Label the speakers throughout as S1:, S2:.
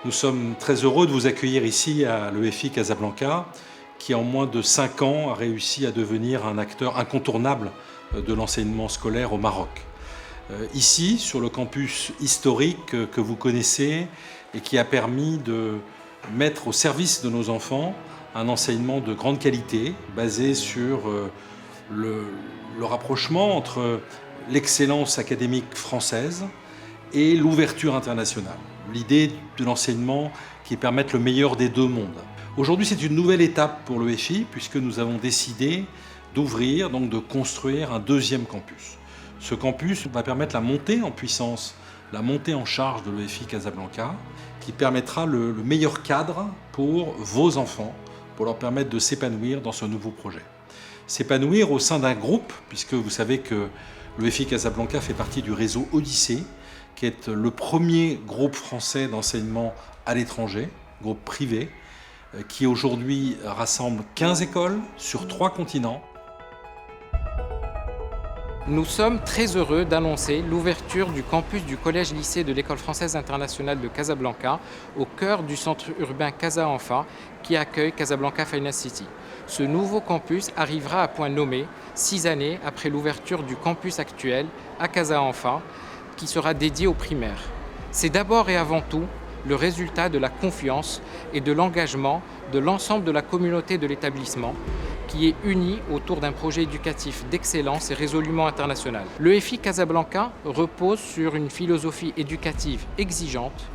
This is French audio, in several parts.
S1: Nous sommes très heureux de vous accueillir ici à l'EFI Casablanca, qui en moins de 5 ans a réussi à devenir un acteur incontournable de l'enseignement scolaire au Maroc. Ici, sur le campus historique que vous connaissez et qui a permis de mettre au service de nos enfants un enseignement de grande qualité, basé sur le rapprochement entre l'excellence académique française et l'ouverture internationale. L'idée de l'enseignement qui permette le meilleur des deux mondes. Aujourd'hui, c'est une nouvelle étape pour l'EFI, puisque nous avons décidé d'ouvrir, donc de construire un deuxième campus. Ce campus va permettre la montée en puissance, la montée en charge de l'EFI Casablanca, qui permettra le meilleur cadre pour vos enfants, pour leur permettre de s'épanouir dans ce nouveau projet. S'épanouir au sein d'un groupe, puisque vous savez que l'EFI Casablanca fait partie du réseau Odyssée, qui est le premier groupe français d'enseignement à l'étranger, groupe privé, qui aujourd'hui rassemble 15 écoles sur 3 continents.
S2: Nous sommes très heureux d'annoncer l'ouverture du campus du collège-lycée de l'École française internationale de Casablanca, au cœur du centre urbain Casa Enfa, qui accueille Casablanca Finance City. Ce nouveau campus arrivera à point nommé 6 années après l'ouverture du campus actuel à Casa Enfa, qui sera dédié aux primaires. C'est d'abord et avant tout le résultat de la confiance et de l'engagement de l'ensemble de la communauté de l'établissement, qui est unie autour d'un projet éducatif d'excellence et résolument international. L'EFI Casablanca repose sur une philosophie éducative exigeante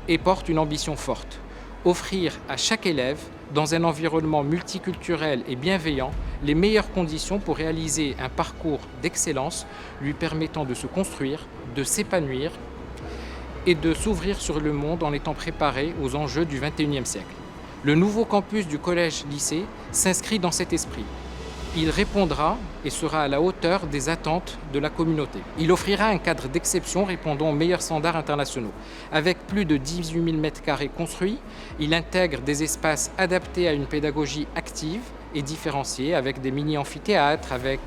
S2: et porte une ambition forte: offrir à chaque élève, dans un environnement multiculturel et bienveillant, les meilleures conditions pour réaliser un parcours d'excellence lui permettant de se construire, de s'épanouir et de s'ouvrir sur le monde en étant préparé aux enjeux du XXIe siècle. Le nouveau campus du collège-lycée s'inscrit dans cet esprit. Il répondra et sera à la hauteur des attentes de la communauté. Il offrira un cadre d'exception répondant aux meilleurs standards internationaux. Avec plus de 18 000 m² construits, il intègre des espaces adaptés à une pédagogie active et différenciée, avec des mini-amphithéâtres, avec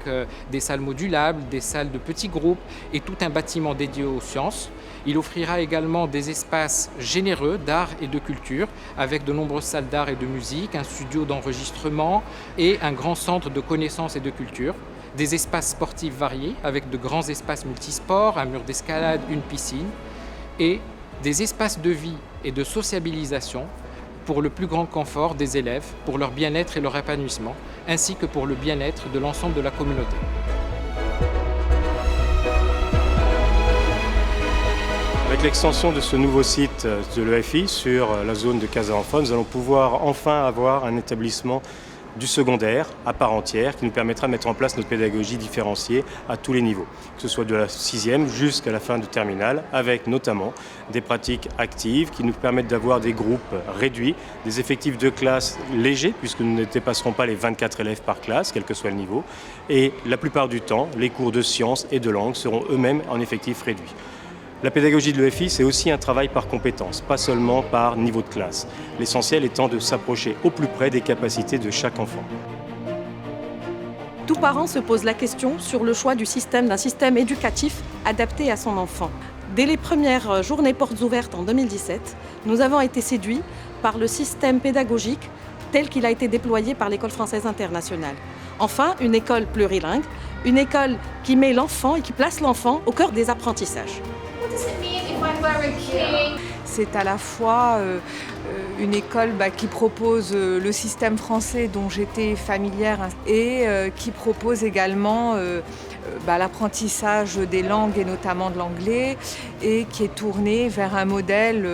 S2: des salles modulables, des salles de petits groupes et tout un bâtiment dédié aux sciences. Il offrira également des espaces généreux d'art et de culture, avec de nombreuses salles d'art et de musique, un studio d'enregistrement et un grand centre de connaissances et de culture. Des espaces sportifs variés, avec de grands espaces multisports, un mur d'escalade, une piscine, et des espaces de vie et de sociabilisation pour le plus grand confort des élèves, pour leur bien-être et leur épanouissement, ainsi que pour le bien-être de l'ensemble de la communauté.
S3: Avec l'extension de ce nouveau site de l'EFI sur la zone de Casa Enfa, nous allons pouvoir enfin avoir un établissement du secondaire à part entière qui nous permettra de mettre en place notre pédagogie différenciée à tous les niveaux, que ce soit de la 6e jusqu'à la fin de terminale, avec notamment des pratiques actives qui nous permettent d'avoir des groupes réduits, des effectifs de classe légers puisque nous ne dépasserons pas les 24 élèves par classe, quel que soit le niveau, et la plupart du temps, les cours de sciences et de langue seront eux-mêmes en effectifs réduits. La pédagogie de l'EFI, c'est aussi un travail par compétences, pas seulement par niveau de classe. L'essentiel étant de s'approcher au plus près des capacités de chaque enfant.
S4: Tout parent se pose la question sur le choix d'un système éducatif adapté à son enfant. Dès les premières journées portes ouvertes en 2017, nous avons été séduits par le système pédagogique tel qu'il a été déployé par l'École française internationale. Enfin, une école plurilingue, une école qui met l'enfant et qui place l'enfant au cœur des apprentissages.
S5: C'est à la fois une école qui propose le système français dont j'étais familière et qui propose également l'apprentissage des langues et notamment de l'anglais et qui est tournée vers un modèle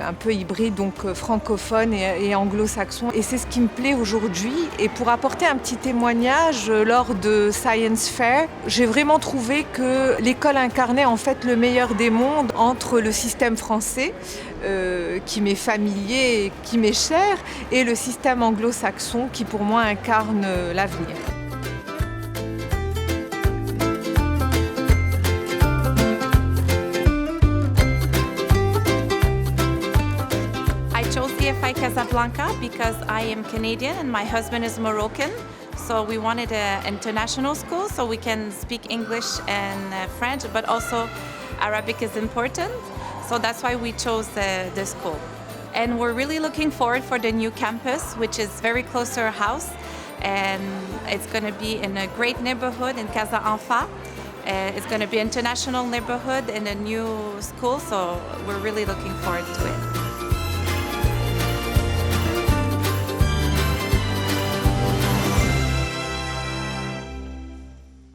S5: un peu hybride, donc francophone et anglo-saxon. Et c'est ce qui me plaît aujourd'hui. Et pour apporter un petit témoignage, lors de Science Fair, j'ai vraiment trouvé que l'école incarnait en fait le meilleur des mondes entre le système français, qui m'est familier et qui m'est cher, et le système anglo-saxon qui pour moi incarne l'avenir.
S6: EFI Casablanca because I am Canadian and my husband is Moroccan. So we wanted an international school so we can speak English and French, but also Arabic is important. So that's why we chose the school. And we're really looking forward for the new campus, which is very close to our house. And it's going to be in a great neighborhood in Casa Enfant. It's going to be an international neighborhood and a new school, so we're really looking forward to it.